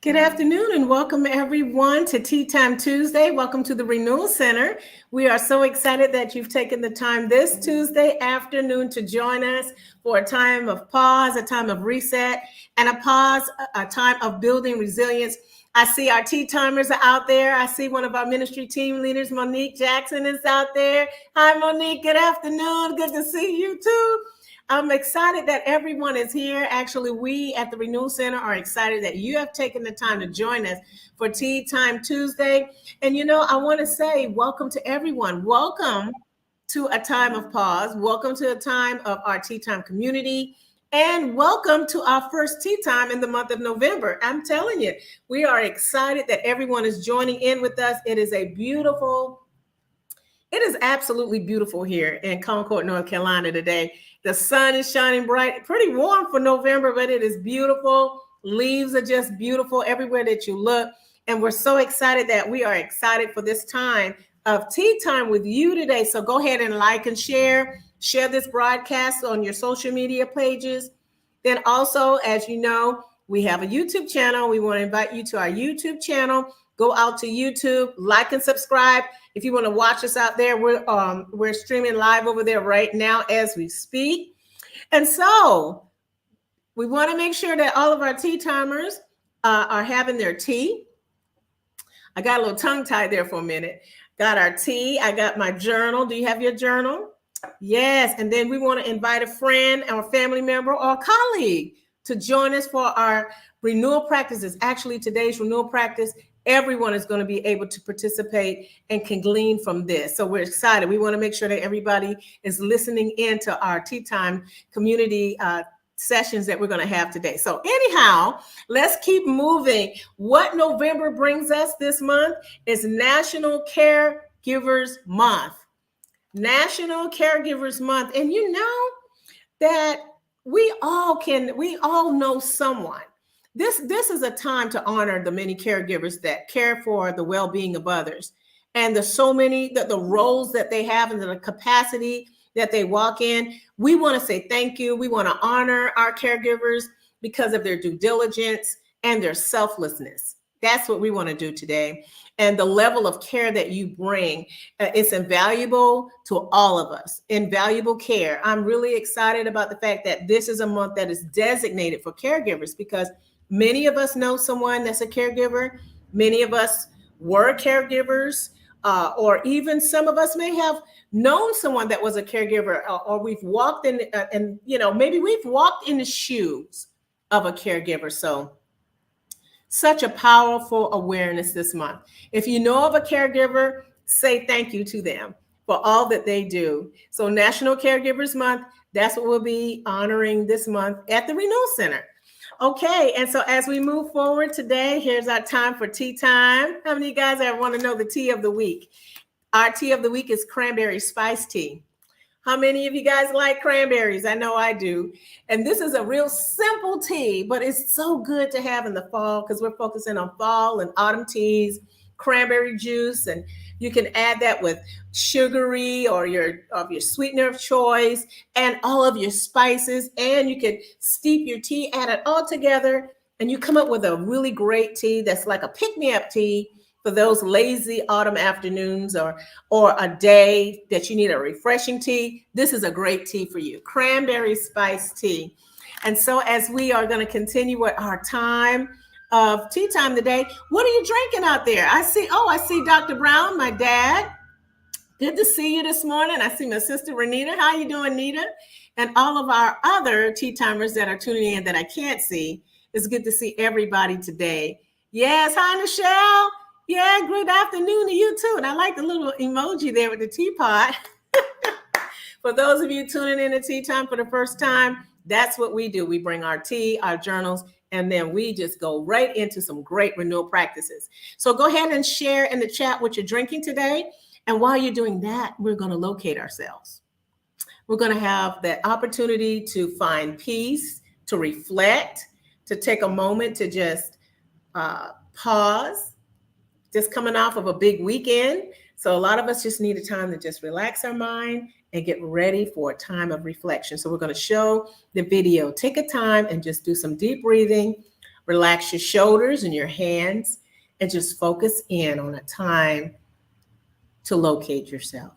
Good afternoon and welcome everyone to Tea Time Tuesday. Welcome to the Renewal Center. We are so excited that you've taken the time this Tuesday afternoon to join us for a time of pause, a time of reset, and a time of building resilience. I see our tea timers are out there. I see one of our ministry team leaders, Monique Jackson, is out there. Hi, Monique. Good afternoon. Good to see you too. I'm excited that everyone is here. Actually, we at the Renewal Center are excited that you have taken the time to join us for Tea Time Tuesday. And I want to say welcome to everyone. Welcome to a time of pause. Welcome to a time of our Tea Time community. And welcome to our first tea time in the month of November. I'm telling you, we are excited that everyone is joining in with us. It is absolutely beautiful here in Concord, North Carolina today. The sun is shining bright, pretty warm for November, but it is beautiful. Leaves are just beautiful everywhere that you look. And we're so excited that we are excited for this time of tea time with you today. So go ahead and like and share this broadcast on your social media pages. Then also, as you know, we have a YouTube channel. We want to invite you to our YouTube channel. Go out to YouTube, like and subscribe. If you want to watch us out there, we're streaming live over there right now as we speak. And so we want to make sure that all of our tea timers are having their tea. I got a little tongue tied there for a minute. Got our tea. I got my journal. Do you have your journal? Yes. And then we want to invite a friend or family member or colleague to join us for our renewal practices. Actually, today's renewal practice, everyone is going to be able to participate and can glean from this. So we're excited. We want to make sure that everybody is listening in to our Tea Time community sessions that we're going to have today. So anyhow, let's keep moving. What November brings us this month is National Caregivers Month. National Caregivers Month. And you know that we all know someone. This is a time to honor the many caregivers that care for the well-being of others, and the roles that they have and the capacity that they walk in. We want to say thank you. We want to honor our caregivers because of their due diligence and their selflessness. That's what we want to do today. And the level of care that you bring, it's invaluable to all of us. Invaluable care. I'm really excited about the fact that this is a month that is designated for caregivers because many of us know someone that's a caregiver. Many of us were caregivers, or even some of us may have known someone that was a caregiver, or we've walked in, and maybe we've walked in the shoes of a caregiver. So such a powerful awareness this month. If you know of a caregiver, say thank you to them for all that they do. So National Caregivers Month, that's what we'll be honoring this month at the Renewal Center. Okay, and so as we move forward today, here's our time for tea time. How many of you guys ever want to know the tea of the week? Our tea of the week is cranberry spice tea. How many of you guys like cranberries? I know I do. And this is a real simple tea, but it's so good to have in the fall because we're focusing on fall and autumn teas, cranberry juice, and you can add that with sugary or your sweetener of choice and all of your spices. And you can steep your tea, add it all together, and you come up with a really great tea that's like a pick-me-up tea for those lazy autumn afternoons or a day that you need a refreshing tea. This is a great tea for you, cranberry spice tea. And so as we are going to continue with our time of tea time today, what are you drinking out there? I see Dr. Brown, my dad. Good to see you this morning. I see my sister Renita. How you doing, Nita? And all of our other tea timers that are tuning in that I can't see. It's good to see everybody today. Yes, hi, Michelle. Yeah, good afternoon to you too. And I like the little emoji there with the teapot. For those of you tuning in to Tea Time for the first time, that's what we do. We bring our tea, our journals, and then we just go right into some great renewal practices. So go ahead and share in the chat what you're drinking today. And while you're doing that, we're going to locate ourselves. We're going to have that opportunity to find peace, to reflect, to take a moment to just pause. Just coming off of a big weekend. So a lot of us just need a time to just relax our mind and get ready for a time of reflection. So we're going to show the video. Take a time and just do some deep breathing. Relax your shoulders and your hands and just focus in on a time to locate yourself.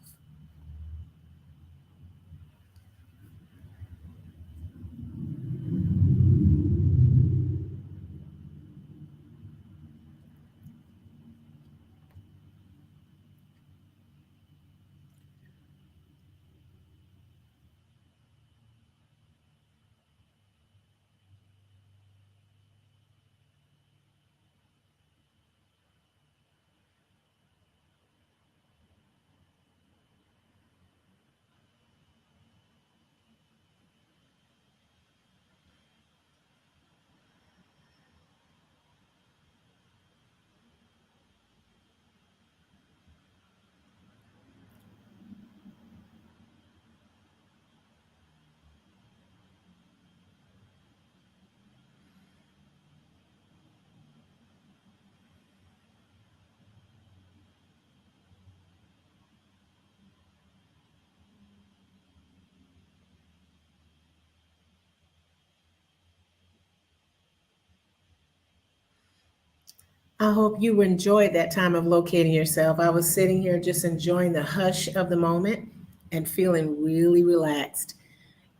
I hope you enjoyed that time of locating yourself. I was sitting here just enjoying the hush of the moment and feeling really relaxed.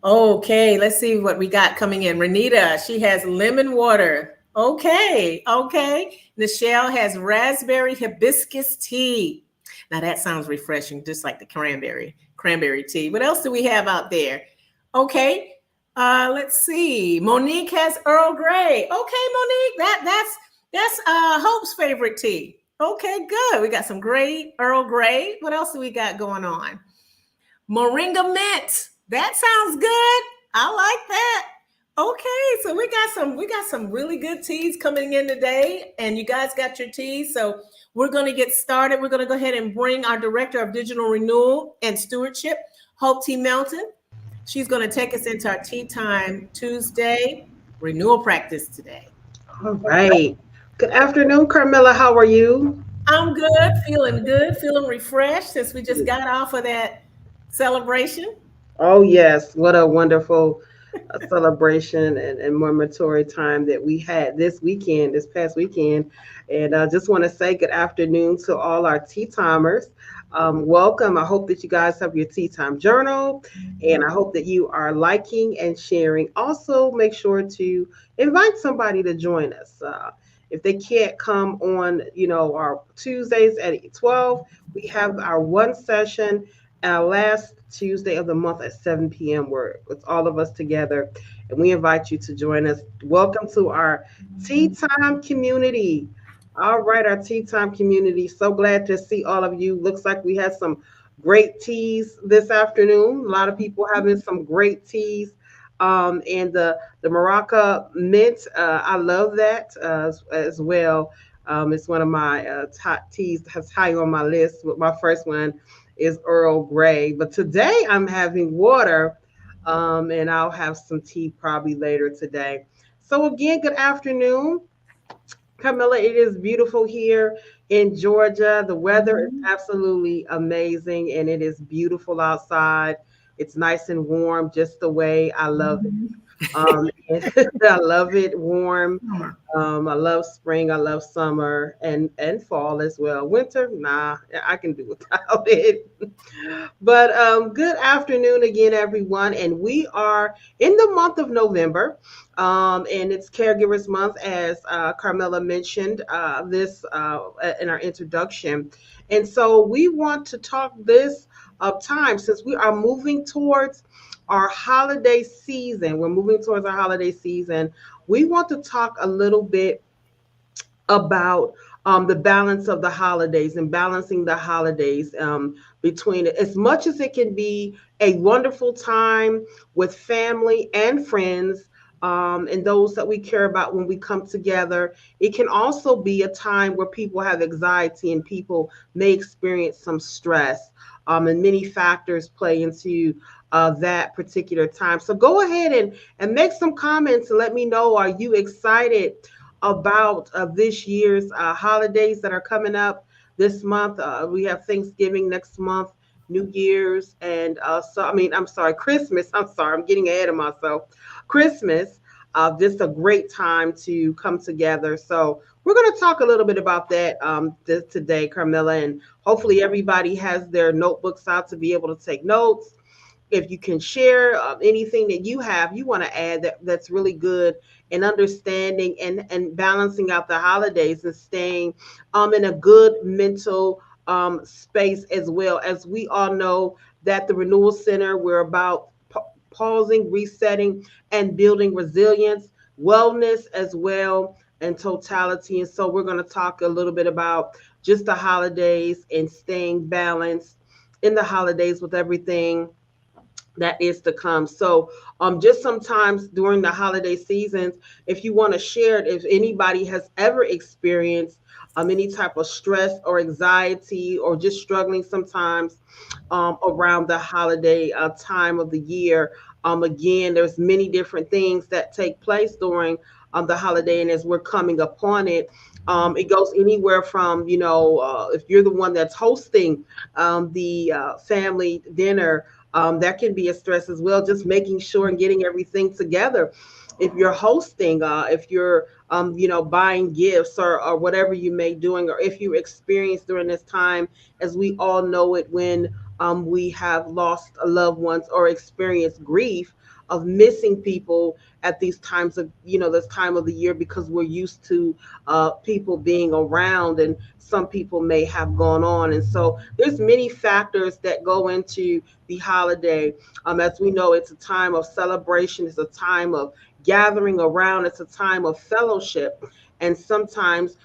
Okay, let's see what we got coming in. Renita, she has lemon water. Okay, okay. Nichelle has raspberry hibiscus tea. Now that sounds refreshing, just like the cranberry tea. What else do we have out there? Okay, let's see. Monique has Earl Grey. Okay, Monique, that's Hope's favorite tea. Okay, good. We got some great Earl Grey. What else do we got going on? Moringa mint. That sounds good. I like that. Okay, so we got some really good teas coming in today, and you guys got your teas. So we're going to get started. We're going to go ahead and bring our director of digital renewal and stewardship, Hope T. Melton. She's going to take us into our Tea Time Tuesday renewal practice today. All right. Good afternoon, Carmela. How are you? I'm good, feeling refreshed since we just got off of that celebration. Oh, yes. What a wonderful celebration and memoratory time that we had this past weekend. And I just want to say good afternoon to all our tea timers. Welcome. I hope that you guys have your tea time journal, and I hope that you are liking and sharing. Also, make sure to invite somebody to join us. If they can't come on, our Tuesdays at 12, we have our one session last Tuesday of the month at 7 p.m. where it's all of us together, and we invite you to join us. Welcome to our Tea Time community. All right, our Tea Time community. So glad to see all of you. Looks like we had some great teas this afternoon. A lot of people having some great teas. And the Maraca mint, I love that as well. It's one of my top teas that's high on my list. But my first one is Earl Grey. But today I'm having water, and I'll have some tea probably later today. So again, good afternoon. Camilla, it is beautiful here in Georgia. The weather is Mhm. absolutely amazing and it is beautiful outside. It's nice and warm, just the way I love it. Mhm. I love it warm. Summer. I love spring. I love summer and fall as well. Winter, nah, I can do without it. But good afternoon again, everyone. And we are in the month of November, and it's Caregivers Month, as Carmela mentioned this in our introduction. And so we want to talk this time since we are moving towards our holiday season. We're moving towards our holiday season. We want to talk a little bit about the balance of the holidays and balancing the holidays between as much as it can be a wonderful time with family and friends, and those that we care about when we come together. It can also be a time where people have anxiety and people may experience some stress, and many factors play into that particular time. So go ahead and make some comments and let me know, are you excited about this year's holidays that are coming up this month? We have Thanksgiving next month, New Year's, and I'm sorry, Christmas. I'm sorry, I'm getting ahead of myself. Christmas. Just a great time to come together. So we're going to talk a little bit about that today, Carmela, and hopefully everybody has their notebooks out to be able to take notes. If you can share anything that you want to add that's really good in understanding and balancing out the holidays and staying in a good mental space, as well. As we all know that the Renewal Center, we're about pausing, resetting, and building resilience, wellness as well, and totality. And so we're going to talk a little bit about just the holidays and staying balanced in the holidays with everything that is to come. So, just sometimes during the holiday seasons, if you want to share it, if anybody has ever experienced any type of stress or anxiety or just struggling sometimes around the holiday time of the year. Again, there's many different things that take place during the holiday, and as we're coming upon it, it goes anywhere from, if you're the one that's hosting the family dinner, that can be a stress as well, just making sure and getting everything together. If you're hosting, if you're buying gifts or whatever you may doing, or if you experience during this time, as we all know it, when we have lost loved ones or experienced grief of missing people at these times of, this time of the year, because we're used to people being around, and some people may have gone on. And so there's many factors that go into the holiday. As we know, it's a time of celebration, it's a time of gathering around, it's a time of fellowship. And sometimes,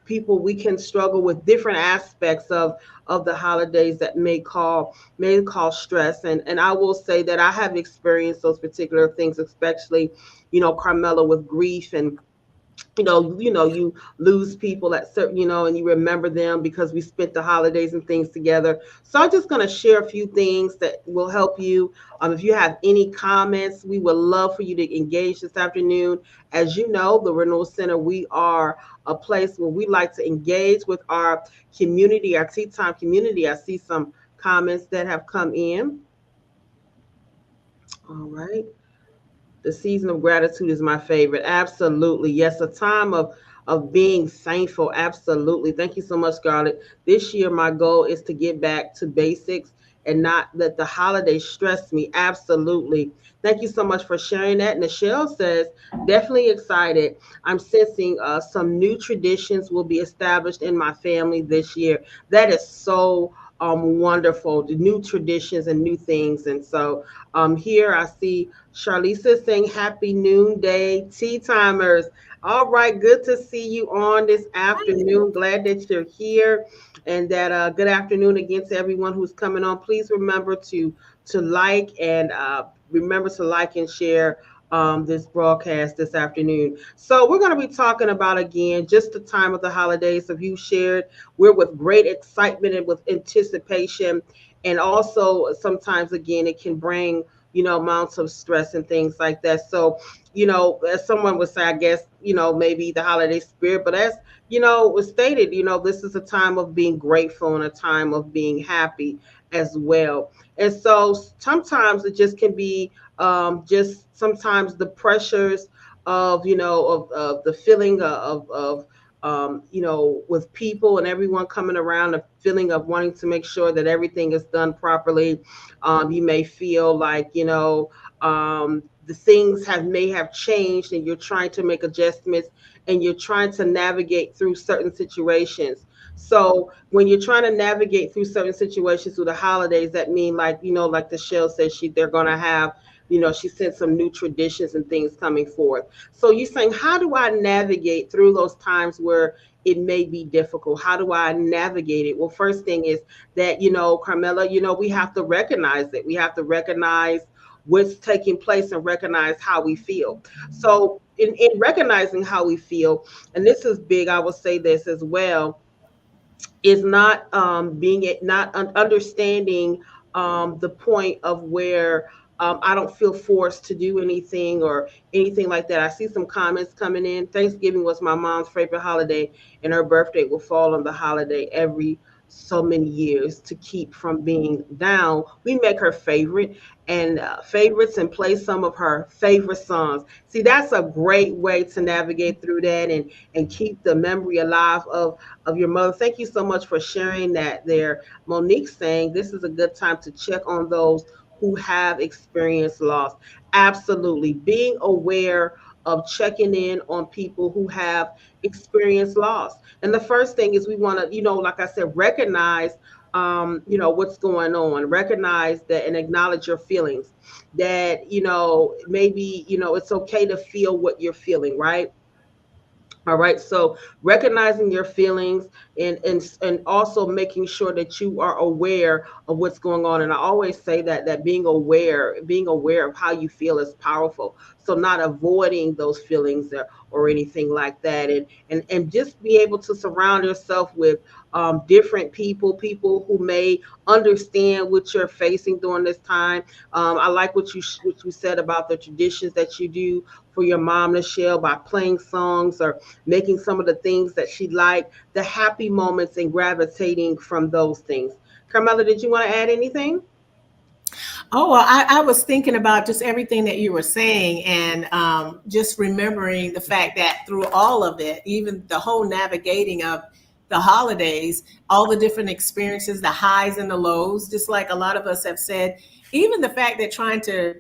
people, we can struggle with different aspects of the holidays that may cause stress. And I will say that I have experienced those particular things, especially, Carmela, with grief. And you lose people at certain, and you remember them because we spent the holidays and things together. So I'm just going to share a few things that will help you. If you have any comments, we would love for you to engage this afternoon. As you know, the Renewal Center, we are a place where we like to engage with our community, our tea time community. I see some comments that have come in. All right. The season of gratitude is my favorite. Absolutely. Yes, a time of being thankful. Absolutely. Thank you so much, Scarlett. This year, my goal is to get back to basics and not let the holidays stress me. Absolutely. Thank you so much for sharing that. Nichelle says, definitely excited. I'm sensing some new traditions will be established in my family this year. That is so wonderful. The new traditions and new things. And so here I see Charlisa saying happy noonday tea timers. All right, good to see you on this afternoon. Glad that you're here, and that good afternoon again to everyone who's coming on. Please remember to like and remember to like and share this broadcast this afternoon. So we're going to be talking about, again, just the time of the holidays. Have you shared? We're with great excitement and with anticipation, and also sometimes, again, it can bring amounts of stress and things like that. So, as someone would say, I guess, maybe the holiday spirit, but as, was stated, this is a time of being grateful and a time of being happy as well. And so sometimes it just can be just sometimes the pressures of, of the feeling with people and everyone coming around, a feeling of wanting to make sure that everything is done properly. You may feel like, the things may have changed, and you're trying to make adjustments, and you're trying to navigate through certain situations. So when you're trying to navigate through certain situations through the holidays, that mean, like, like the Shell says, they're going to have, she said, some new traditions and things coming forth. So you're saying, how do I navigate through those times where it may be difficult? How do I navigate it? Well, first thing is that, Carmela, we have to recognize it. We have to recognize what's taking place and recognize how we feel. So in recognizing how we feel, and this is big, I will say this as well, is not understanding the point of where I don't feel forced to do anything or anything like that. I see some comments coming in. Thanksgiving was my mom's favorite holiday, and her birthday will fall on the holiday every so many years to keep from being down. We make her favorite and favorites and play some of her favorite songs. See, that's a great way to navigate through that and keep the memory alive of your mother. Thank you so much for sharing that there. Monique saying this is a good time to check on those who have experienced loss. Absolutely. Being aware of checking in on people who have experienced loss. And the first thing is we want to, like I said, recognize, what's going on, recognize that and acknowledge your feelings that, maybe, it's okay to feel what you're feeling, right? All right. So recognizing your feelings and also making sure that you are aware of what's going on. And I always say that being aware of how you feel is powerful. So not avoiding those feelings or anything like that. And just be able to surround yourself with different people who may understand what you're facing during this time. I like what you said about the traditions that you do for your mom, Michelle, by playing songs or making some of the things that she liked, the happy moments and gravitating from those things. Carmela, did you want to add anything? Oh, well, I was thinking about just everything that you were saying and just remembering the fact that through all of it, even the whole navigating of the holidays, all the different experiences, the highs and the lows, just like a lot of us have said, even the fact that trying to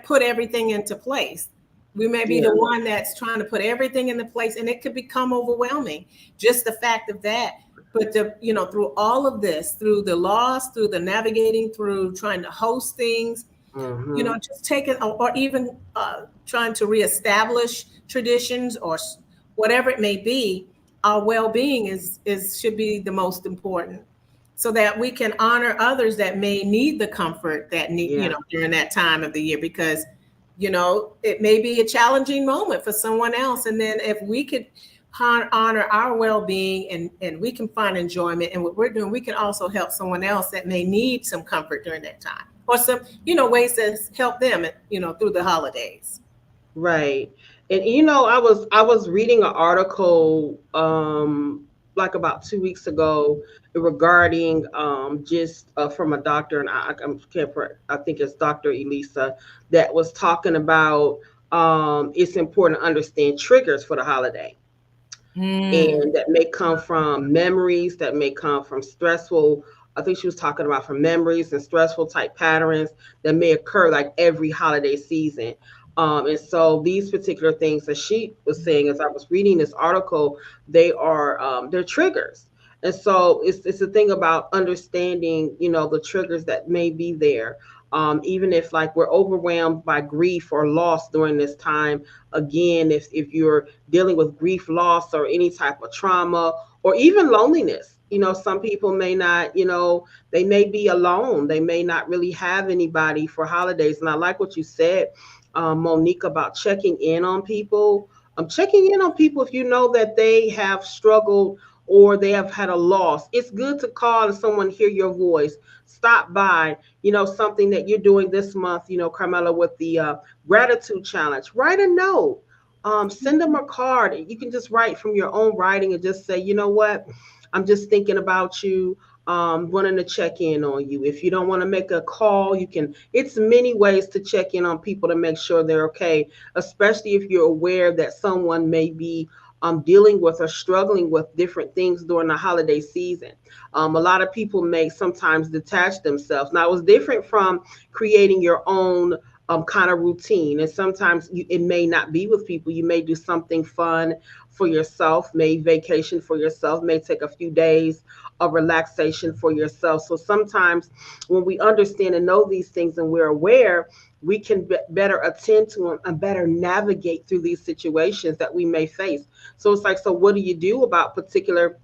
put everything into place. We may be Yeah. the one that's trying to put everything into place and it could become overwhelming. Just the fact of that. But through all of this, through the loss, through the navigating, through trying to host things, Mm-hmm. just taking or even trying to reestablish traditions or whatever it may be, our well-being is should be the most important, so that we can honor others that may need the comfort that need Yeah. during that time of the year, because it may be a challenging moment for someone else, and then if we could honor our well-being and we can find enjoyment in what we're doing, we can also help someone else that may need some comfort during that time, or some ways to help them through the holidays. Right. And I was reading an article like about 2 weeks ago regarding just from a doctor, and I think it's Dr. Elisa, that was talking about it's important to understand triggers for the holiday, Mm. and that may come from memories, that may come from stressful. I think she was talking about from memories and stressful type patterns that may occur like every holiday season. And so these particular things that she was saying as I was reading this article, they're triggers. And so it's a thing about understanding, the triggers that may be there. Even if like we're overwhelmed by grief or loss during this time, again, if you're dealing with grief, loss, or any type of trauma, or even loneliness. Some people may not, they may be alone. They may not really have anybody for holidays. And I like what you said, Monique, about checking in on people. Checking in on people if you know that they have struggled or they have had a loss. It's good to call and someone hear your voice. Stop by, something that you're doing this month, Carmela, with the gratitude challenge. Write a note, send them a card. You can just write from your own writing and just say, you know what, I'm just thinking about you, wanting to check in on you. If you don't want to make a call, you can. It's many ways to check in on people to make sure they're okay, especially if you're aware that someone may be dealing with or struggling with different things during the holiday season. A lot of people may sometimes detach themselves. Now, it was different from creating your own kind of routine. And sometimes it may not be with people. You may do something fun for yourself, may vacation for yourself, may take a few days of relaxation for yourself. So sometimes when we understand and know these things and we're aware, we can better attend to them and better navigate through these situations that we may face. So it's like, so what do you do about particular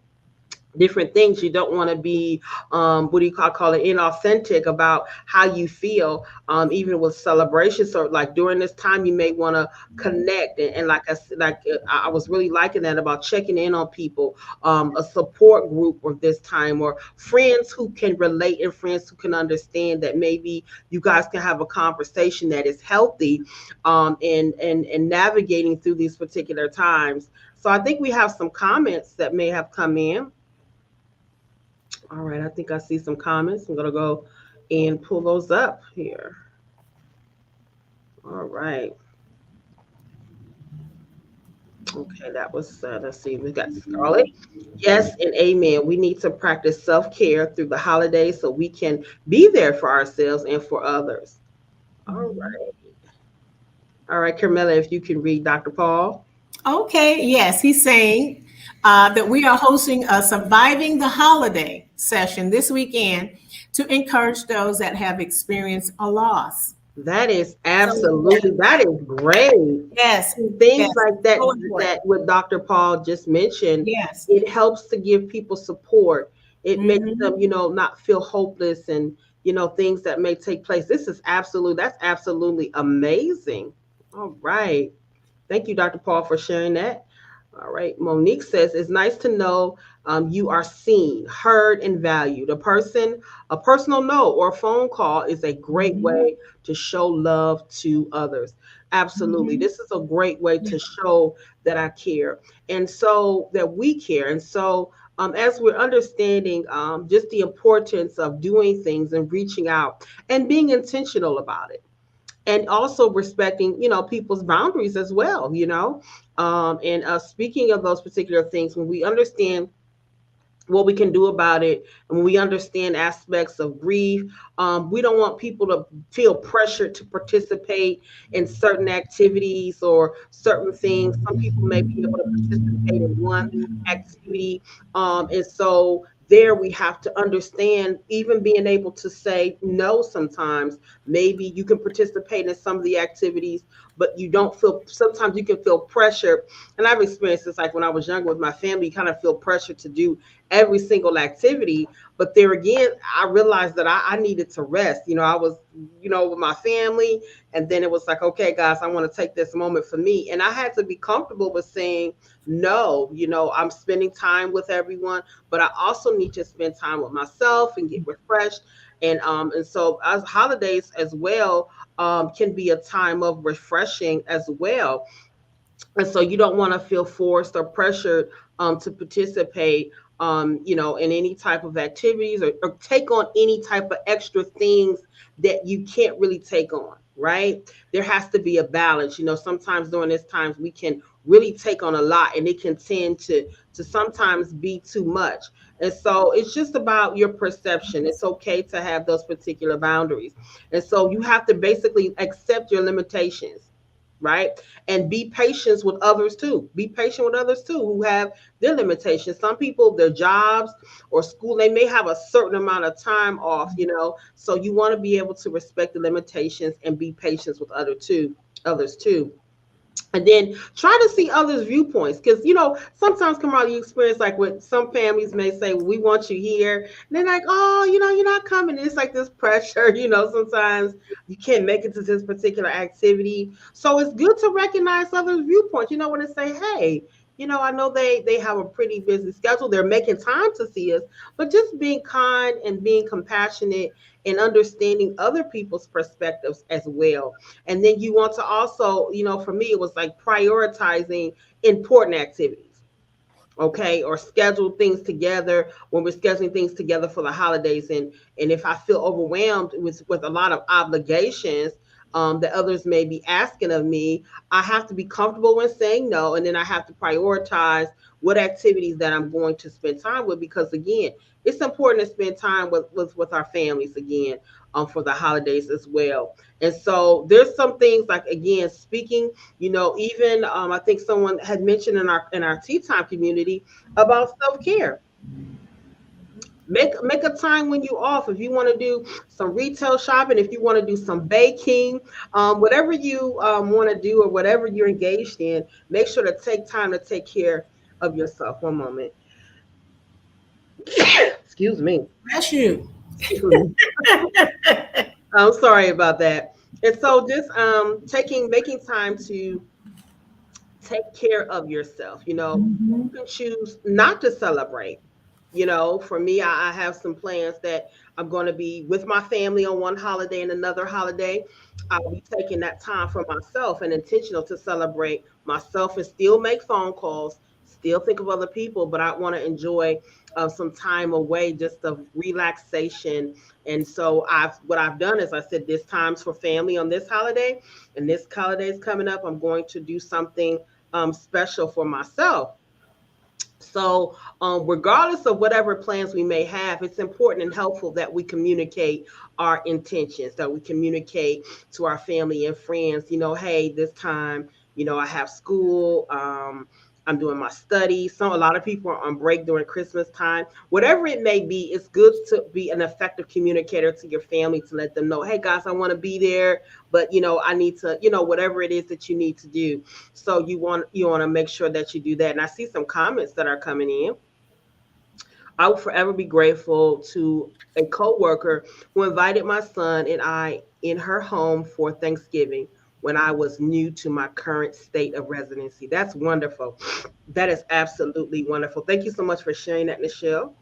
different things? You don't want to be what do you call it, inauthentic about how you feel, even with celebrations. So like during this time you may want to connect, and like I was really liking that about checking in on people, a support group of this time, or friends who can relate and friends who can understand, that maybe you guys can have a conversation that is healthy, and navigating through these particular times. So I think we have some comments that may have come in. All right, I think I see some comments. I'm gonna go and pull those up here. All right. Okay, that was let's see, we got Scarlett. Yes, and amen. We need to practice self-care through the holidays so we can be there for ourselves and for others. All Mhm. right. All right, Carmela, if you can read Dr. Paul. Okay, yes, he's saying that we are hosting a Surviving the Holiday session this weekend to encourage those that have experienced a loss. That is So, yes, absolutely, that is great. yes, Things yes, like that, so important. that what Dr. Paul just mentioned, Yes. it helps to give people support. It makes them, Hmm. not feel hopeless and, things that may take place. That's absolutely amazing. All right. Thank you, Dr. Paul, for sharing that. All right. Monique says it's nice to know you are seen, heard, and valued. A personal note or a phone call is a great Hmm. way to show love to others. Absolutely. Hmm. This is a great way Yeah. to show that I care and so that we care. And so, as we're understanding just the importance of doing things and reaching out and being intentional about it, and also respecting people's boundaries as well, and speaking of those particular things, when we understand what we can do about it, and when we understand aspects of grief, we don't want people to feel pressured to participate in certain activities or certain things. Some people may be able to participate in one activity, and so there we have to understand, even being able to say no sometimes. Maybe you can participate in some of the activities, but you don't feel, sometimes you can feel pressured. And I've experienced this, like when I was younger with my family, you kind of feel pressure to do every single activity. But there again, I realized that I needed to rest. I was, with my family. And then it was like, okay, guys, I want to take this moment for me. And I had to be comfortable with saying, no, I'm spending time with everyone, but I also need to spend time with myself and get refreshed. And so as holidays as well can be a time of refreshing as well, and so you don't want to feel forced or pressured to participate in any type of activities, or take on any type of extra things that you can't really take on, right? There has to be a balance. Sometimes during this times we can really take on a lot, and it can tend to sometimes be too much. And so it's just about your perception. It's okay to have those particular boundaries, and so you have to basically accept your limitations, right? And be patient with others too. Be patient with others too who have their limitations. Some people, their jobs or school, they may have a certain amount of time off, So you want to be able to respect the limitations and be patient with others too. And then try to see others' viewpoints, because sometimes, Kamala, you experience like what some families may say, well, we want you here, and they're like, oh, you're not coming. And it's like this pressure. Sometimes you can't make it to this particular activity, so it's good to recognize others' viewpoints. When to say, hey, I know they have a pretty busy schedule, they're making time to see us, but just being kind and being compassionate and understanding other people's perspectives as well. And then you want to also, for me, it was like prioritizing important activities, okay, or schedule things together when we're scheduling things together for the holidays. And if I feel overwhelmed with a lot of obligations that others may be asking of me, I have to be comfortable when saying no, and then I have to prioritize what activities that I'm going to spend time with, because again, it's important to spend time with our families again for the holidays as well. And so there's some things like, again, speaking, even I think someone had mentioned in our tea time community about self-care. Make a time when you off. If you want to do some retail shopping, if you want to do some baking, whatever you want to do or whatever you're engaged in, make sure to take time to take care of yourself. One moment. Excuse me. Bless you. Excuse me. I'm sorry about that. And so just making time to take care of yourself. You Mhm. can choose not to celebrate. For me, I have some plans that I'm going to be with my family on one holiday, and another holiday I'll be taking that time for myself and intentional to celebrate myself and still make phone calls, still think of other people, but I want to enjoy of some time away, just of relaxation. And so what I've done is I said this time's for family on this holiday, and this holiday is coming up. I'm going to do something special for myself. So, regardless of whatever plans we may have, it's important and helpful that we communicate our intentions, that we communicate to our family and friends, hey, this time, I have school. I'm doing my studies. A lot of people are on break during Christmas time. Whatever it may be, it's good to be an effective communicator to your family to let them know, hey guys, I want to be there, but I need to, whatever it is that you need to do. So you want to make sure that you do that. And I see some comments that are coming in. I will forever be grateful to a coworker who invited my son and I in her home for Thanksgiving when I was new to my current state of residency. That's wonderful. That is absolutely wonderful. Thank you so much for sharing that, Michelle.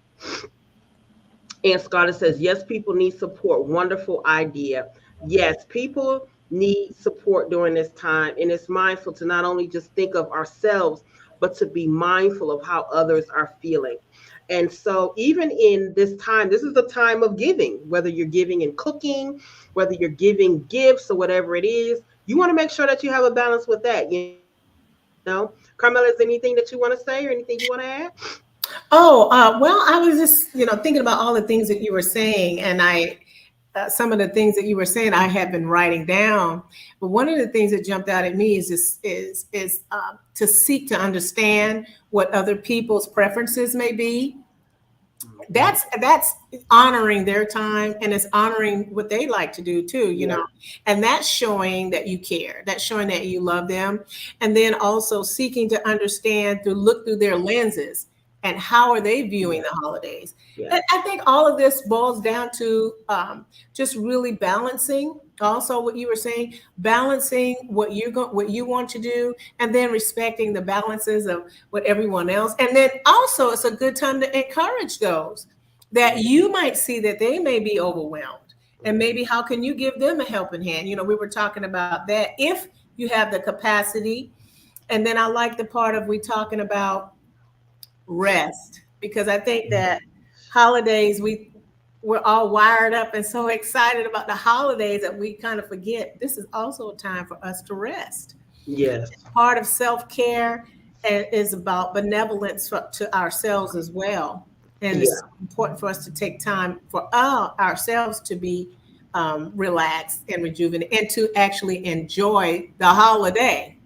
And Scarlett says, yes, people need support. Wonderful idea. Yes, people need support during this time. And it's mindful to not only just think of ourselves, but to be mindful of how others are feeling. And so even in this time, this is the time of giving, whether you're giving in cooking, whether you're giving gifts or whatever it is, you want to make sure that you have a balance with that. Carmela, is there anything that you want to say or anything you want to add? Oh, well, I was just, thinking about all the things that you were saying, and some of the things that you were saying, I have been writing down. But one of the things that jumped out at me is to seek to understand what other people's preferences may be. That's honoring their time, and it's honoring what they like to do too, and that's showing that you care, that's showing that you love them. And then also seeking to understand, to look through their lenses and how are they viewing the holidays. And I think all of this boils down to just really balancing. Also, what you were saying, balancing what you want to do, and then respecting the balances of what everyone else. And then also, it's a good time to encourage those that you might see that they may be overwhelmed, and maybe how can you give them a helping hand. We were talking about that if you have the capacity. And then I like the part of we talking about rest, because I think that holidays, we're all wired up and so excited about the holidays that we kind of forget this is also a time for us to rest. Yes. Part of self-care is about benevolence to ourselves as well. And it's important for us to take time for ourselves to be relaxed and rejuvenated and to actually enjoy the holiday.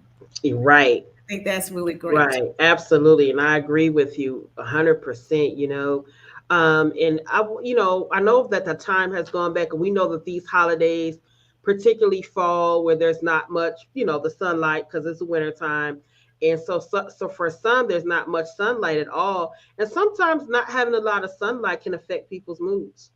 Right. I think that's really great. Right. Absolutely. And I agree with you 100%, and I know that the time has gone back, and we know that these holidays, particularly fall, where there's not much, the sunlight, because it's the winter time. And so for some, there's not much sunlight at all. And sometimes not having a lot of sunlight can affect people's moods.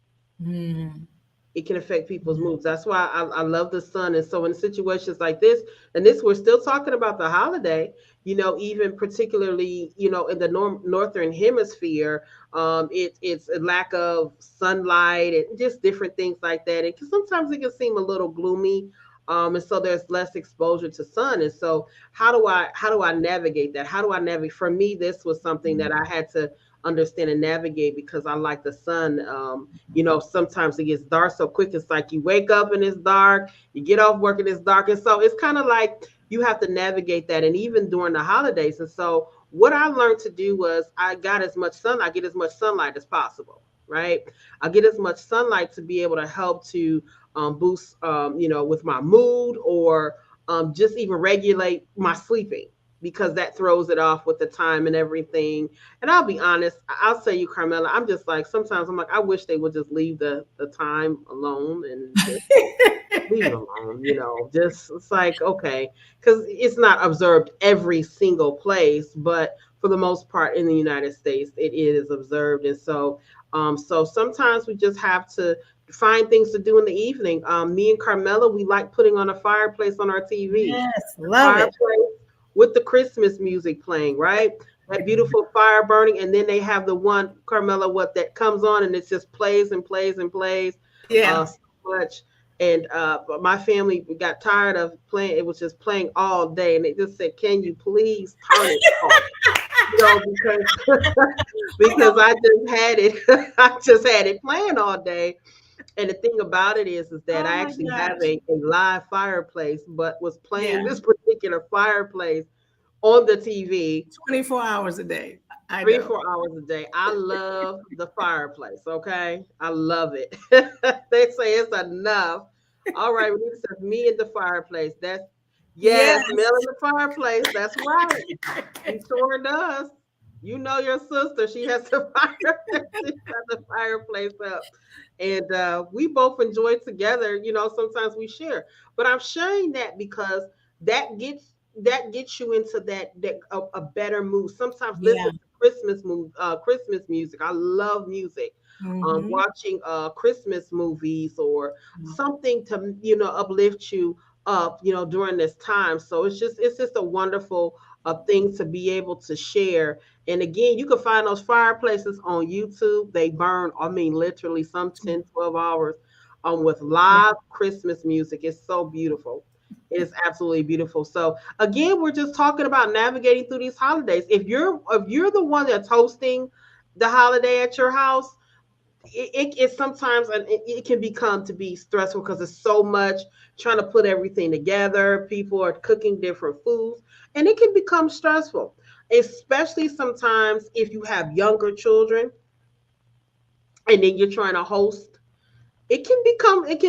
It can affect people's moods. That's why I love the sun. And so in situations like this, and we're still talking about the holiday, even particularly, in the northern hemisphere, it's a lack of sunlight and just different things like that. And sometimes it can seem a little gloomy. And so there's less exposure to sun. And so how do I navigate that? How do I navigate? For me, this was something that I had to understand and navigate, because I like the sun. Sometimes it gets dark so quick. It's like you wake up and it's dark, you get off work and it's dark. And so it's kind of like you have to navigate that. And even during the holidays. And so what I learned to do was I get as much sunlight as possible, right? I get as much sunlight to be able to help to boost, with my mood, or just even regulate my sleeping, because that throws it off with the time and everything. And I'll be honest, I'll say you, Carmela, I'm just like, sometimes I'm like, I wish they would just leave the time alone and just leave it alone, just, it's like, okay, because it's not observed every single place, but for the most part in the United States, it is observed. And so, so sometimes we just have to find things to do in the evening. Me and Carmela, we like putting on a fireplace on our TV. Yes, love it. With the Christmas music playing, right? That beautiful fire burning. And then they have the one, Carmela, what that comes on and it just plays and plays and plays. Yeah. So much. And but my family got tired of playing. It was just playing all day. And they just said, can you please turn it off? because I know. because I just had it, I just had it planned all day. And the thing about it is that Oh I my actually have gosh. a live fireplace, but was playing Yeah. this particular fireplace on the TV 24 hours a day. I three, know. 4 hours a day. I love the fireplace. Okay. I love it. They say it's enough. All right. We need to say me in the fireplace. That's, Yes. yes, Mel in the fireplace. That's right. He sure does. You know your sister. She has the fire. She's got the fireplace up, and we both enjoy it together. Sometimes we share, but I'm sharing that because that gets you into a better mood. Sometimes listen Yeah. to Christmas music. I love music. Hmm. Watching Christmas movies or something to uplift you up during this time. So it's just a wonderful thing to be able to share. And again, you can find those fireplaces on YouTube. They burn, I mean, literally some 10, 12 hours with Yeah. live Christmas music. It's so beautiful. It is absolutely beautiful. So again, we're just talking about navigating through these holidays. If you're the one that's hosting the holiday at your house, it sometimes, and it can become to be stressful because it's so much trying to put everything together. People are cooking different foods, and it can become stressful, especially sometimes if you have younger children and then you're trying to host. It can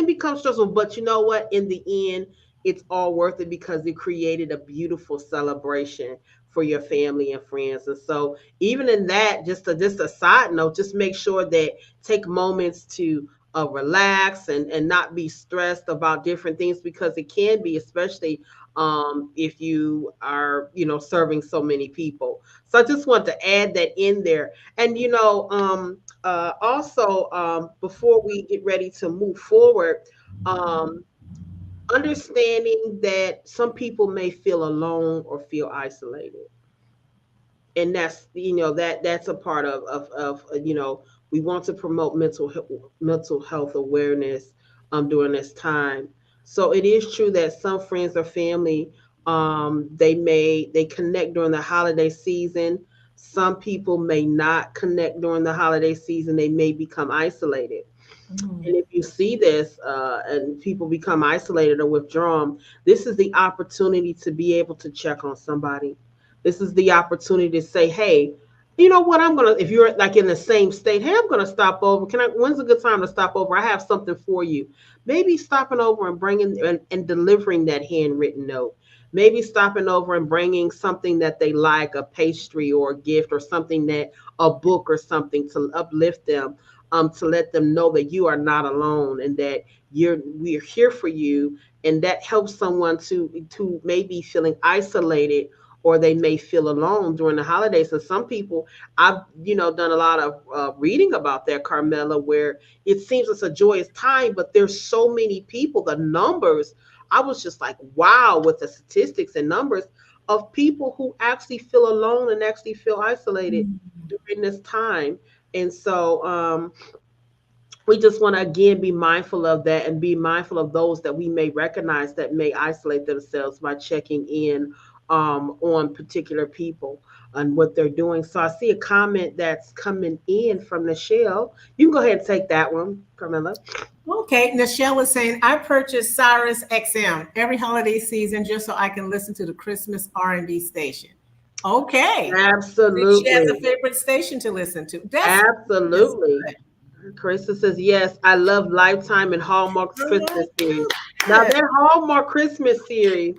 become stressful, but you know what? In the end, it's all worth it because it created a beautiful celebration for your family and friends. And so, even in that, just a side note, just make sure that take moments to relax and not be stressed about different things because it can be, especially if you are serving so many people. So I just want to add that in there. And also, before we get ready to move forward, um, understanding that some people may feel alone or feel isolated, and that's a part of we want to promote mental health awareness during this time. So it is true that some friends or family, they connect during the holiday season. Some people may not connect during the holiday season. They may become isolated. Mhm. And if you see this, and people become isolated or withdrawn, this is the opportunity to be able to check on somebody. This is the opportunity to say, hey, you know what, if you're like in the same state, hey, I'm gonna stop over. When's a good time to stop over? I have something for you. Maybe stopping over and bringing and delivering that handwritten note. Maybe stopping over and bringing something that they like, a pastry or a gift or something, that a book or something to uplift them, to let them know that you are not alone and that we're here for you. And that helps someone to maybe feeling isolated, or they may feel alone during the holidays. And some people, I've done a lot of reading about that, Carmela, where it seems it's a joyous time, but there's so many people, the numbers. I was just like, wow, with the statistics and numbers of people who actually feel alone and actually feel isolated during this time. And so we just want to again be mindful of that and be mindful of those that we may recognize that may isolate themselves by checking in on particular people and what they're doing. So I see a comment that's coming in from Michelle. You can go ahead and take that one, Carmela. Okay, Nichelle was saying, I purchased Cyrus XM every holiday season just so I can listen to the Christmas R&B station. Okay, she has a Absolutely. favorite station to listen to. That's Absolutely. good. Carissa says, yes, I love Lifetime and Hallmark's Christmas series. Now, Good. that Hallmark Christmas series,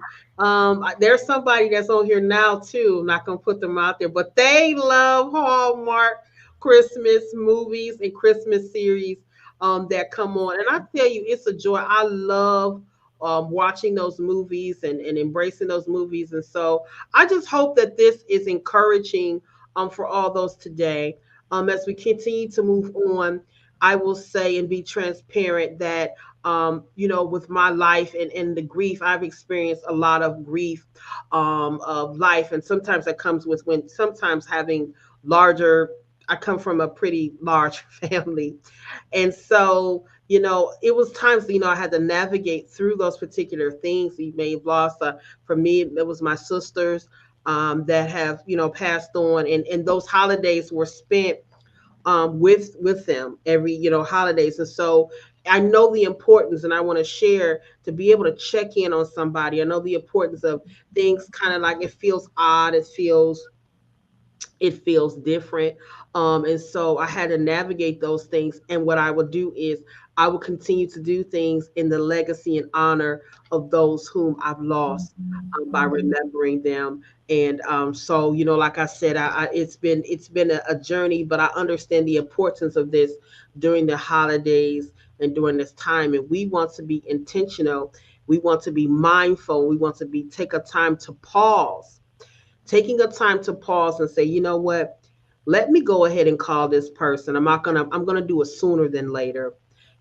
there's somebody that's on here now, too. I'm not going to put them out there, but they love Hallmark Christmas movies and Christmas series that come on. And I tell you, it's a joy. I love watching those movies and embracing those movies. And so I just hope that this is encouraging for all those today. As we continue to move on, I will say and be transparent that with my life and the grief, I've experienced a lot of grief of life, and sometimes that comes with when sometimes having larger. I come from a pretty large family, and so, it was times, I had to navigate through those particular things. You may have lost, for me, it was my sisters. that have, passed on, and those holidays were spent with them every, holidays. And so I know the importance, and I want to share to be able to check in on somebody. I know the importance of things kind of like it feels odd, it feels different. And so I had to navigate those things. And what I would do is I will continue to do things in the legacy and honor of those whom I've lost, by remembering them. And so, like I said, it's been a journey, but I understand the importance of this during the holidays and during this time. And we want to be intentional. We want to be mindful. We want to be take a time to pause, taking a time to pause and say, you know what, let me go ahead and call this person. I'm gonna do it sooner than later.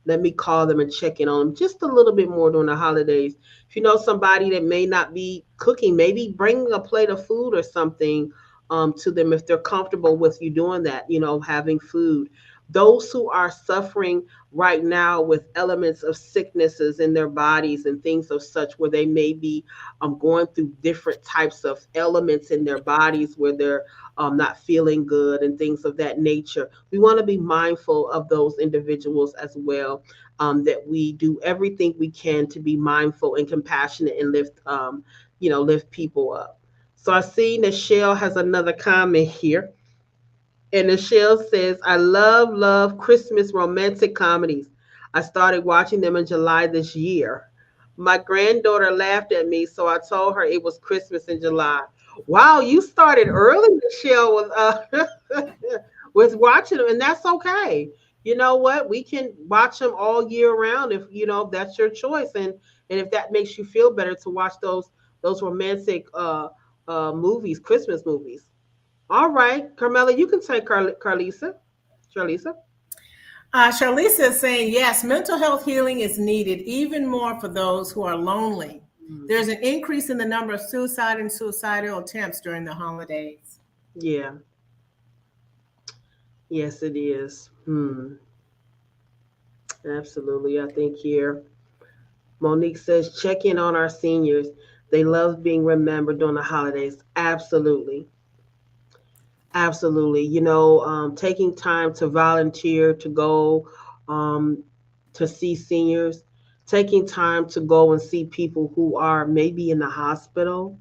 Let me call them and check in on them just a little bit more during the holidays. If you know somebody that may not be cooking, maybe bring a plate of food or something to them if they're comfortable with you doing that, having food. Those who are suffering right now with elements of sicknesses in their bodies and things of such, where they may be going through different types of elements in their bodies where they're not feeling good and things of that nature. We want to be mindful of those individuals as well. That we do everything we can to be mindful and compassionate and lift people up. So I see Nichelle has another comment here. And Michelle says, I love Christmas romantic comedies. I started watching them in July this year. My granddaughter laughed at me, so I told her it was Christmas in July. Wow, you started early, Michelle, with watching them, and that's okay. You know what? We can watch them all year round if that's your choice, and if that makes you feel better to watch those romantic movies, Christmas movies. All right, Carmela, you can take Carlisa. Charlisa. Charlisa is saying, yes, mental health healing is needed even more for those who are lonely. There's an increase in the number of suicide and suicidal attempts during the holidays. Yeah. Yes, it is. Absolutely. I think here, Monique says, check in on our seniors. They love being remembered during the holidays. Absolutely. Absolutely. Taking time to volunteer, to go to see seniors, taking time to go and see people who are maybe in the hospital,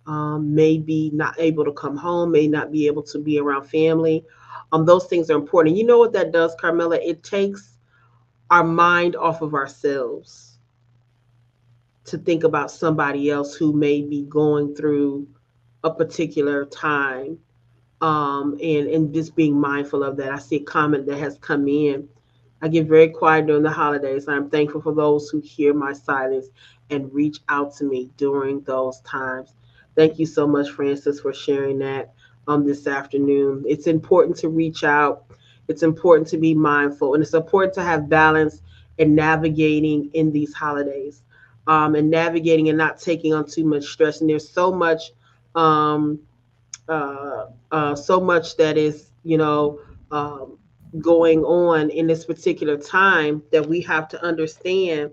maybe not able to come home, may not be able to be around family. Those things are important. You know what that does, Carmela? It takes our mind off of ourselves to think about somebody else who may be going through a particular time, and just being mindful of that. I see a comment that has come in. I get very quiet during the holidays. I'm thankful for those who hear my silence and reach out to me during those times. Thank you so much, Francis, for sharing that this afternoon. It's important to reach out. It's important to be mindful, and it's important to have balance in navigating in these holidays, and navigating and not taking on too much stress. And there's um, so much that is, going on in this particular time that we have to understand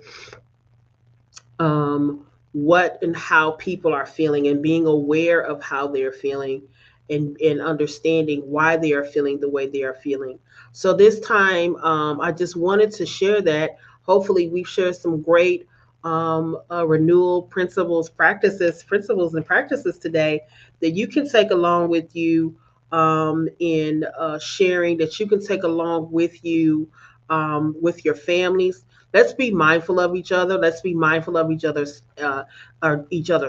what and how people are feeling, and being aware of how they're feeling, and understanding why they are feeling the way they are feeling. So this time, I just wanted to share that. Hopefully, we've shared some great renewal principles and practices today that you can take along with you, in sharing, that you can take along with you, with your families. Let's be mindful of each other. Let's be mindful of each other's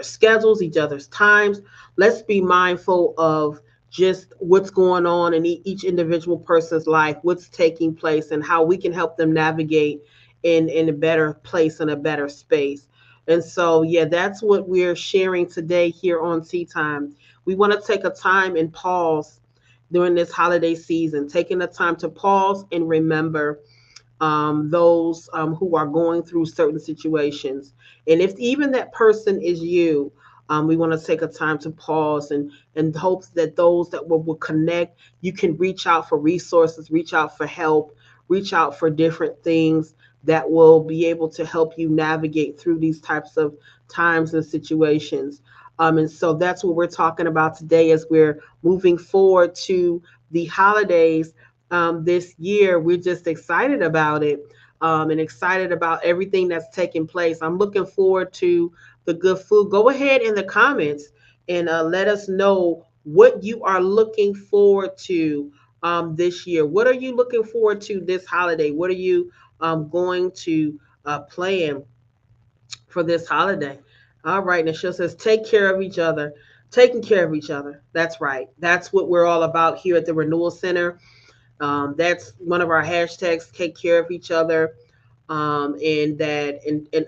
schedules, each other's times. Let's be mindful of just what's going on in each individual person's life, what's taking place, and how we can help them navigate in a better place, in a better space. And so, yeah, that's what we're sharing today here on Tea Time. We want to take a time and pause during this holiday season, taking the time to pause and remember those who are going through certain situations. And if even that person is you, we want to take a time to pause, and hopes that those that will connect, you can reach out for resources, reach out for help, reach out for different things that will be able to help you navigate through these types of times and situations. And so that's what we're talking about today as we're moving forward to the holidays this year. We're just excited about it, and excited about everything that's taking place. I'm looking forward to the good food. Go ahead in the comments and let us know what you are looking forward to this year. What are you looking forward to this holiday? What are you going to plan for this holiday? All right, Nichelle says, take care of each other. Taking care of each other. That's right. That's what we're all about here at the Renewal Center. That's one of our hashtags, take care of each other, and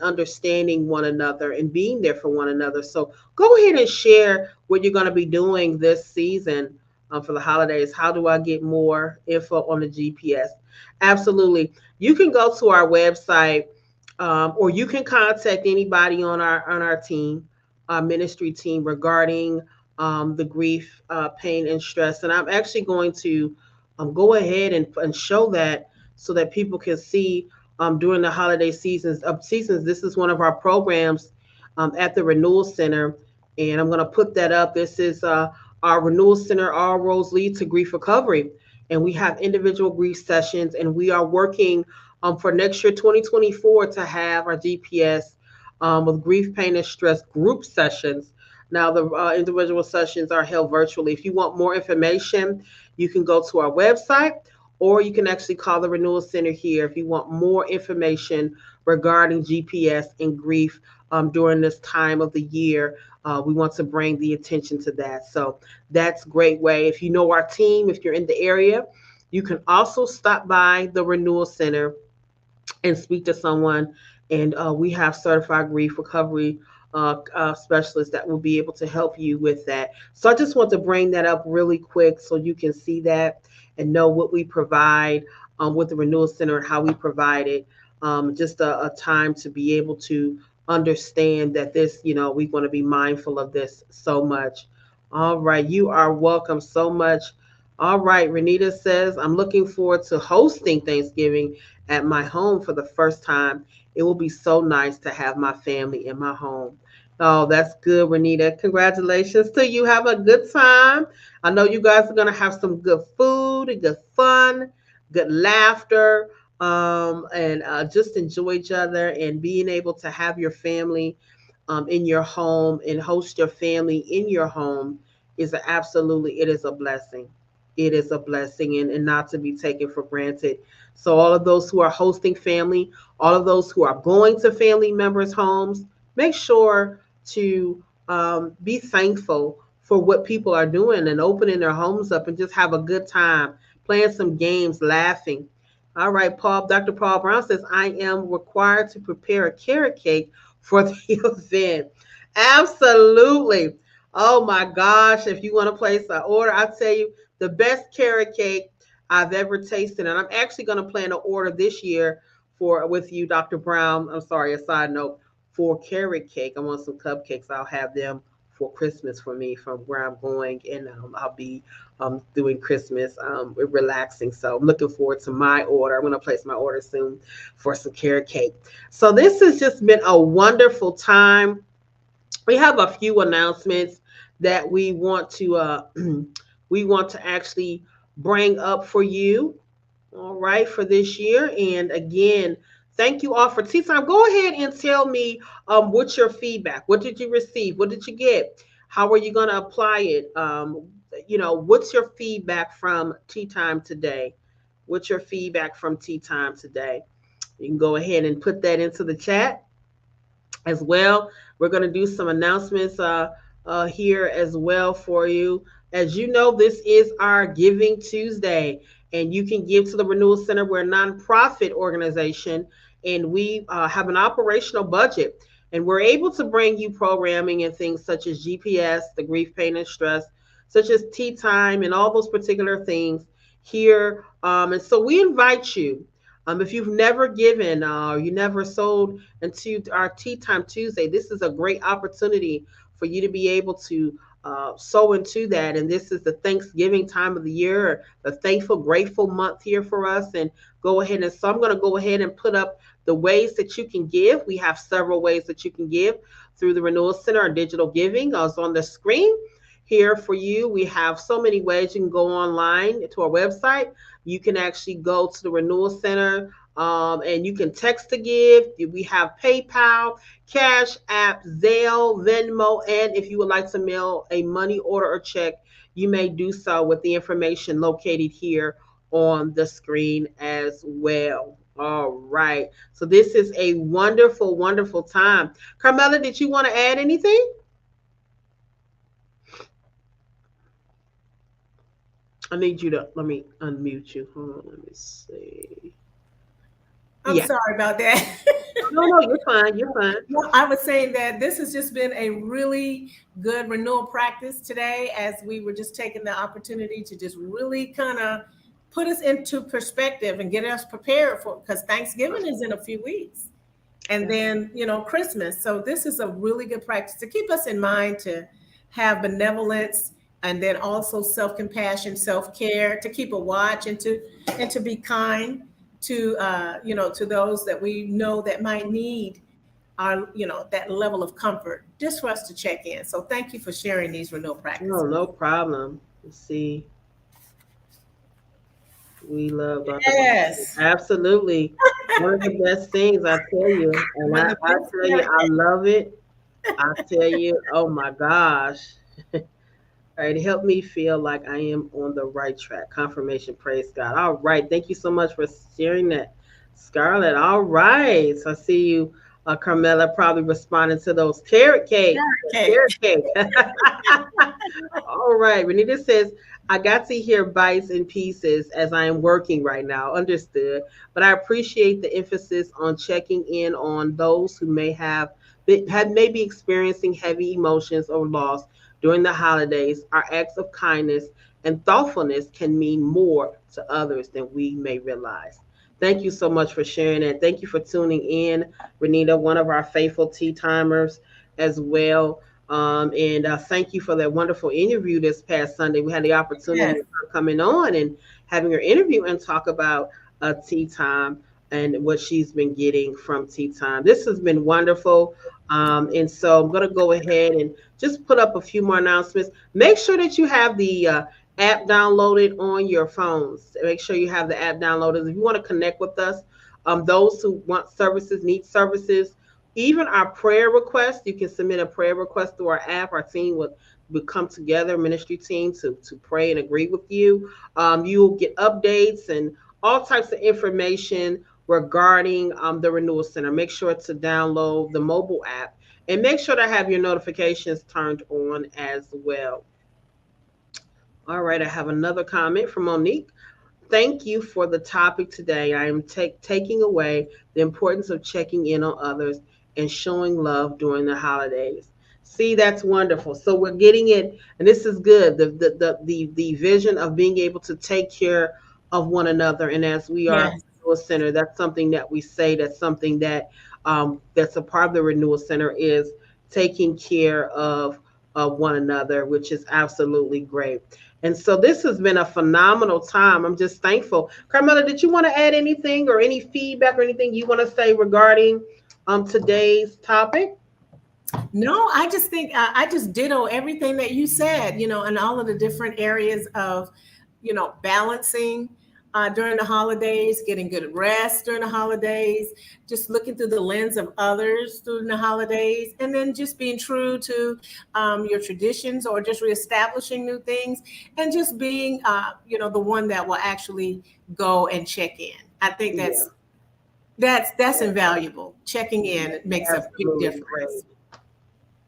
understanding one another and being there for one another. So go ahead and share what you're going to be doing this season for the holidays. How do I get more info on the GPS? Absolutely. You can go to our website, or you can contact anybody on our team, our ministry team, regarding the grief, pain, and stress. And I'm actually going to go ahead and show that so that people can see during the holiday seasons. This is one of our programs at the Renewal Center, and I'm going to put that up. This is our Renewal Center, All Roads Lead to Grief Recovery, and we have individual grief sessions, and we are working for next year, 2024, to have our GPS with grief, pain, and stress group sessions. Now, the individual sessions are held virtually. If you want more information, you can go to our website, or you can actually call the Renewal Center here if you want more information regarding GPS and grief during this time of the year. We want to bring the attention to that. So that's a great way. If you know our team, if you're in the area, you can also stop by the Renewal Center and speak to someone. And we have certified grief recovery specialists that will be able to help you with that. So I just want to bring that up really quick so you can see that and know what we provide with the Renewal Center and how we provide it. Just a time to be able to understand that this, we want to be mindful of this so much. All right. You are welcome so much. All right. Renita says, I'm looking forward to hosting Thanksgiving at my home for the first time. It will be so nice to have my family in my home. Oh, that's good, Renita. Congratulations to you. Have a good time. I know you guys are going to have some good food and good fun, good laughter, and just enjoy each other, and being able to have your family in your home and host your family in your home is absolutely, it is a blessing. It is a blessing, and not to be taken for granted. So all of those who are hosting family, all of those who are going to family members' homes, make sure to be thankful for what people are doing and opening their homes up and just have a good time, playing some games, laughing. All right, Dr. Paul Brown says, I am required to prepare a carrot cake for the event. Absolutely. Oh my gosh. If you want to place an order, I'll tell you the best carrot cake I've ever tasted. And I'm actually going to plan an order this year with you, Dr. Brown. I'm sorry, a side note, for carrot cake. I want some cupcakes. I'll have them for Christmas for me from where I'm going. And I'll be doing Christmas relaxing. So I'm looking forward to my order. I'm going to place my order soon for some carrot cake. So this has just been a wonderful time. We have a few announcements that we want to actually bring up for you, all right, for this year. And again, thank you all for tea time. Go ahead and tell me what's your feedback. What did you receive? What did you get? How are you going to apply it? What's your feedback from tea time today? What's your feedback from tea time today? You can go ahead and put that into the chat as well. We're going to do some announcements here as well for you. As you know, this is our Giving Tuesday, and you can give to the Renewal Center. We're a nonprofit organization, and we have an operational budget, and we're able to bring you programming and things such as GPS, the grief, pain, and stress, such as tea time, and all those particular things here. And so we invite you. If you've never given, you never sold into our Tea Time Tuesday, this is a great opportunity for you to be able to sow into that. And this is the Thanksgiving time of the year, the thankful, grateful month here for us. And go ahead. And so I'm going to go ahead and put up The ways that you can give, we have several ways that you can give through the Renewal Center or digital giving. I was on the screen here for you. We have so many ways. You can go online to our website. You can actually go to the Renewal Center, and you can text to give. We have PayPal, Cash App, Zelle, Venmo, and if you would like to mail a money order or check, you may do so with the information located here on the screen as well. All right. So this is a wonderful, wonderful time. Carmela, did you want to add anything? I need you to let me unmute you. Hold on, let me see. I'm Yeah. sorry about that. No, no, you're fine. You're fine. Well, I was saying that this has just been a really good renewal practice today, as we were just taking the opportunity to just really kind of put us into perspective and get us prepared for, because Thanksgiving is in a few weeks, and then Christmas. So this is a really good practice to keep us in mind to have benevolence, and then also self-compassion, self-care, to keep a watch, and to be kind to to those that we know that might need our that level of comfort, just for us to check in. So thank you for sharing these renewal No, practices. no problem. Let's see. We love Dr. Martin. Yes. Absolutely. One of the best things I tell you, and One I, of the I best tell you, I benefits. love it. I tell you, oh my gosh. All right, it helped me feel like I am on the right track. Confirmation, praise God. All right, thank you so much for sharing that, Scarlett. All right, so I see you, Carmela, probably responding to those carrot cake. Okay. Carrot cake. All right, Renita says, I got to hear bites and pieces as I am working right now. Understood. But I appreciate the emphasis on checking in on those who may be experiencing heavy emotions or loss during the holidays. Our acts of kindness and thoughtfulness can mean more to others than we may realize. Thank you so much for sharing that. Thank you for tuning in, Renita, one of our faithful tea timers as well. And thank you for that wonderful interview this past Sunday. We had the opportunity Yes. of her coming on and having her interview and talk about tea time and what she's been getting from tea time. This has been wonderful. And so I'm going to go ahead and just put up a few more announcements. Make sure that you have the app downloaded on your phones. Make sure you have the app downloaded. If you want to connect with us, those who want services, need services, even our prayer requests, you can submit a prayer request through our app. Our team would come together, ministry team, to pray and agree with you. You'll get updates and all types of information regarding the Renewal Center. Make sure to download the mobile app and make sure to have your notifications turned on as well. All right, I have another comment from Monique. Thank you for the topic today. I am taking away the importance of checking in on others and showing love during the holidays. See, that's wonderful. So we're getting it, and this is good. The vision of being able to take care of one another, and as we are a Yes. renewal center, that's something that we say. That's something that that's a part of the renewal center is taking care of one another, which is absolutely great. And so this has been a phenomenal time. I'm just thankful. Carmela, did you want to add anything or any feedback or anything you want to say regarding today's topic? No, I just think I just ditto everything that you said, and all of the different areas of, balancing during the holidays, getting good rest during the holidays, just looking through the lens of others during the holidays, and then just being true to your traditions, or just reestablishing new things, and just being, the one that will actually go and check in. I think Yeah, that's invaluable. Checking in makes a big absolutely difference. great.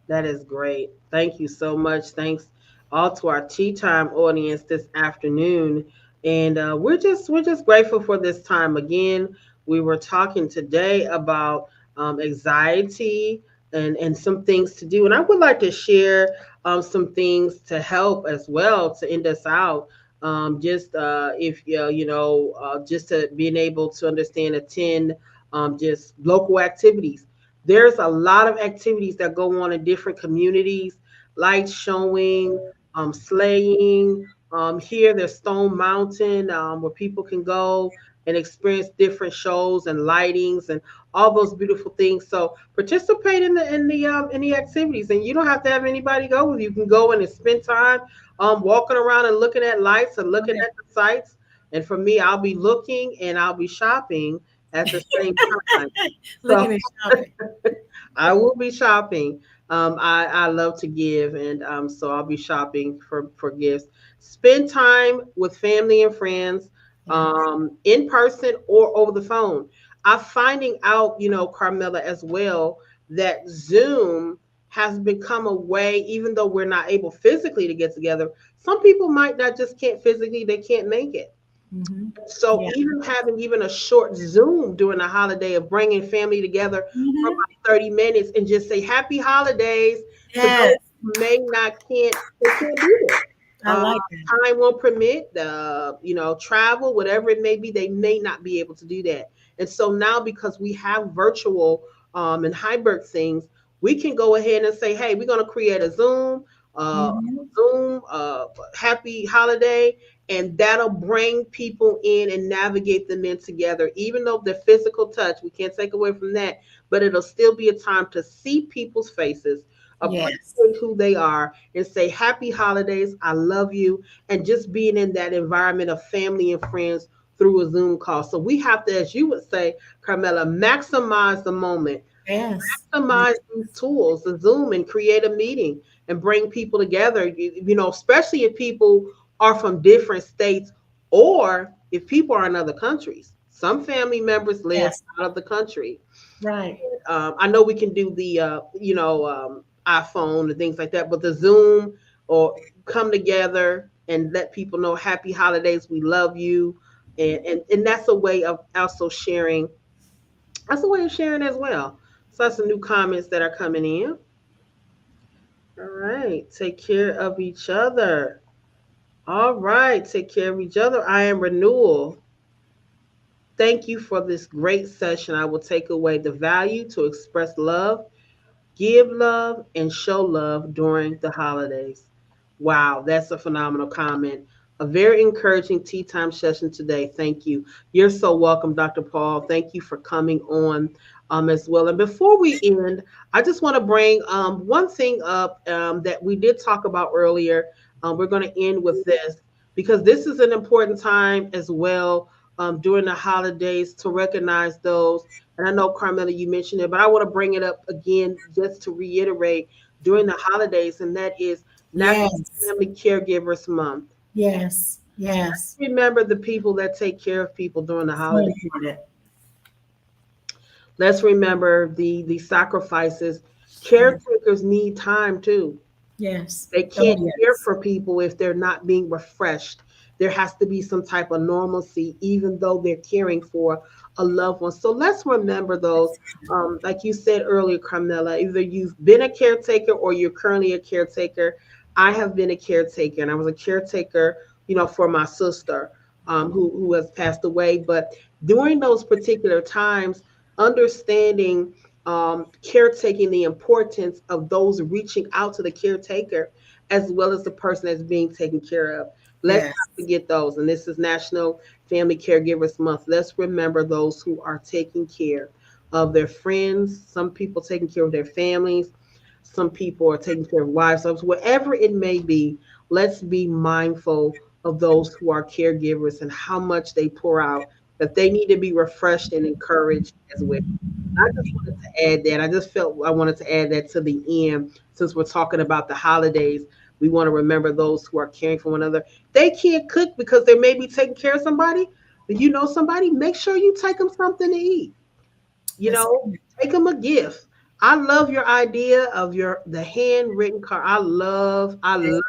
That is great. Thank you so much. Thanks all to our tea time audience this afternoon, and we're just grateful for this time again. We were talking today about anxiety and some things to do, and I would like to share some things to help as well to end us out. Just if just to being able to understand, attend just local activities. There's a lot of activities that go on in different communities, light showing, sleighing. Here, there's Stone Mountain, where people can go and experience different shows and lightings and all those beautiful things. So participate in the activities, and you don't have to have anybody go with you. You can go in and spend time walking around and looking at lights and looking Okay. at the sights. And for me, I'll be looking and I'll be shopping at the same time. So Looking at shopping. I will be shopping. I love to give, and so I'll be shopping for gifts. Spend time with family and friends, Yeah. in person or over the phone. I'm finding out, Carmela, as well, that Zoom has become a way, even though we're not able physically to get together. Some people might not just can't physically; they can't make it. Hmm. So Yeah. even having even a short Zoom during the holiday of bringing family together for Hmm. about 30 minutes and just say happy holidays to Yes. those who may not they can't be there. I like that. Time won't permit travel, whatever it may be, they may not be able to do that. And so now because we have virtual and hybrid things, we can go ahead and say, hey, we're going to create a uh, Hmm. Zoom happy holiday, and that'll bring people in and navigate them in together. Even though the physical touch, we can't take away from that, but it'll still be a time to see people's faces, Yes. appreciate who they are, and say happy holidays, I love you, and just being in that environment of family and friends through a Zoom call. So we have to, as you would say, Carmela, maximize the moment, Yes. maximize these tools, the Zoom, and create a meeting and bring people together. Especially if people are from different states, or if people are in other countries. Some family members live Yes. out of the country. Right. I know we can do the iPhone and things like that, but the Zoom or come together and let people know happy holidays, we love you, and that's a way of also sharing. That's a way of sharing as well. So that's some new comments that are coming in. All right, take care of each other. All right, take care of each other. I am Renewal. Thank you for this great session. I will take away the value to express love, give love, and show love during the holidays. Wow, that's a phenomenal comment. A very encouraging tea time session today. Thank you. You're so welcome, Dr. Paul. Thank you for coming on as well. And before we end, I just want to bring one thing up that we did talk about earlier. We're going to end with this because this is an important time as well during the holidays to recognize those. And I know, Carmela, you mentioned it, but I want to bring it up again just to reiterate during the holidays, and that is National Yes. Family Caregivers Month. Yes. Yes. Remember the people that take care of people during the So holidays. important. Let's remember the sacrifices. Yeah. Caretakers need time too. Yes. They Oh, can't care yes. for people if they're not being refreshed. There has to be some type of normalcy, even though they're caring for a loved one. So let's remember those. Like you said earlier, Carmela, either you've been a caretaker or you're currently a caretaker. I have been a caretaker, and I was a caretaker, for my sister who has passed away. But during those particular times, understanding caretaking, the importance of those reaching out to the caretaker as well as the person that's being taken care of. Let's Yes. not forget those. And this is National Family Caregivers Month. Let's remember those who are taking care of their friends. Some people taking care of their families. Some people are taking care of wives. So whatever it may be, let's be mindful of those who are caregivers and how much they pour out, that they need to be refreshed and encouraged as well. I just wanted to add that. I just felt I wanted to add that to the end since we're talking about the holidays. We want to remember those who are caring for one another. They can't cook because they may be taking care of somebody. But you know somebody, make sure you take them something to eat. You That's know, take them a gift. I love your idea of the handwritten card. I love nothing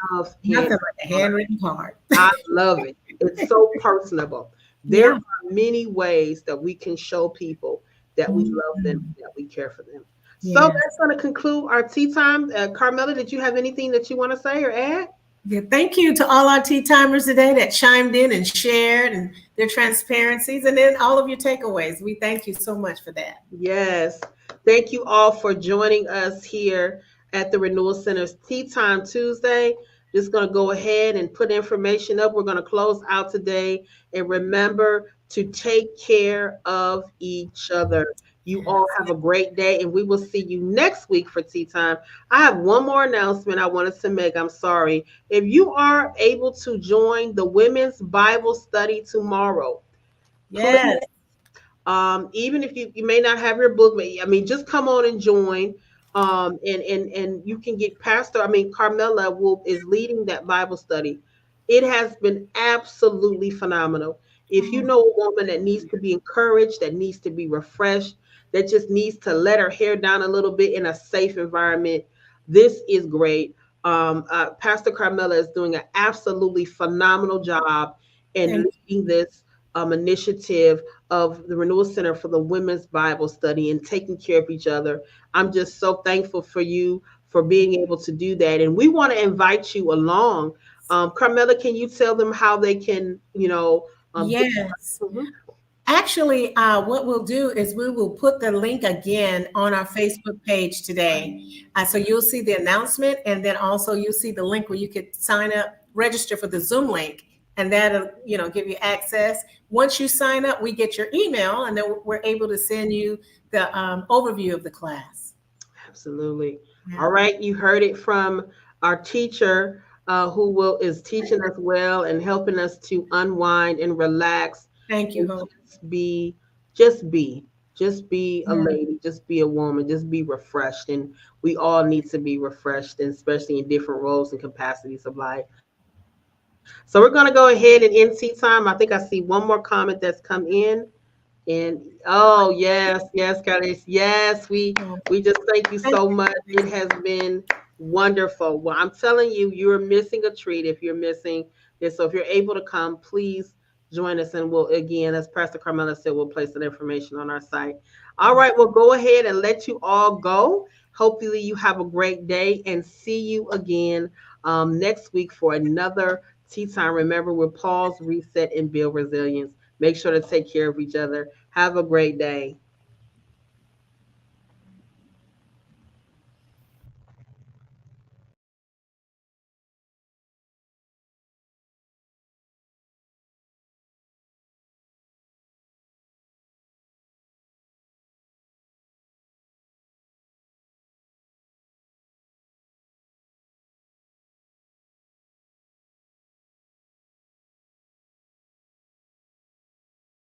hand. like a handwritten card. I love it. It's so personable. There Yeah. are many ways that we can show people that we love them, Mhm. that we care for them. So Yeah. that's going to conclude our tea time. Carmela, did you have anything that you want to say or add? Yeah. Thank you to all our tea timers today that chimed in and shared and their transparencies and then all of your takeaways. We thank you so much for that. Yes. Thank you all for joining us here at the Renewal Center's Tea Time Tuesday. Just going to go ahead and put information up. We're going to close out today. And remember to take care of each other. You all have a great day, and we will see you next week for tea time. I have one more announcement I wanted to make. I'm sorry. If you are able to join the women's Bible study tomorrow, please, Yes. even if you may not have your book, but I mean, just come on and join. And you can get Pastor. I mean, Carmela will is leading that Bible study. It has been absolutely phenomenal. If you Oh, know a woman that needs to be encouraged, that needs to be refreshed, that just needs to let her hair down a little bit in a safe environment, this is great. Pastor Carmela is doing an absolutely phenomenal job in thank leading this initiative of the Renewal Center for the Women's Bible Study and taking care of each other. I'm just so thankful for you for being able to do that. And we want to invite you along. Carmela, can you tell them how they can, you. get? Yes. Mhm. Actually, what we'll do is we will put the link again on our Facebook page today. So you'll see the announcement, and then also you'll see the link where you could sign up, register for the Zoom link, and that'll give you access. Once you sign up, we get your email, and then we're able to send you the overview of the class. Absolutely. Yeah. All right, you heard it from our teacher, who will is teaching us well and helping us to unwind and relax Thank you, and Hope. just be, just be, just be a Yeah. lady, just be a woman, just be refreshed. And we all need to be refreshed, and especially in different roles and capacities of life. So we're going to go ahead and end tea time. I think I see one more comment that's come in. And oh yes, guys, yes, Oh, we just thank you thank so you. much. It has been wonderful. Well, I'm telling you, you're missing a treat if you're missing this. So if you're able to come, please join us, and we'll again, as Pastor Carmela said, we'll place that information on our site. All right, we'll go ahead and let you all go. Hopefully, you have a great day, and see you again next week for another tea time. Remember, we're pause, reset, and build resilience. Make sure to take care of each other. Have a great day.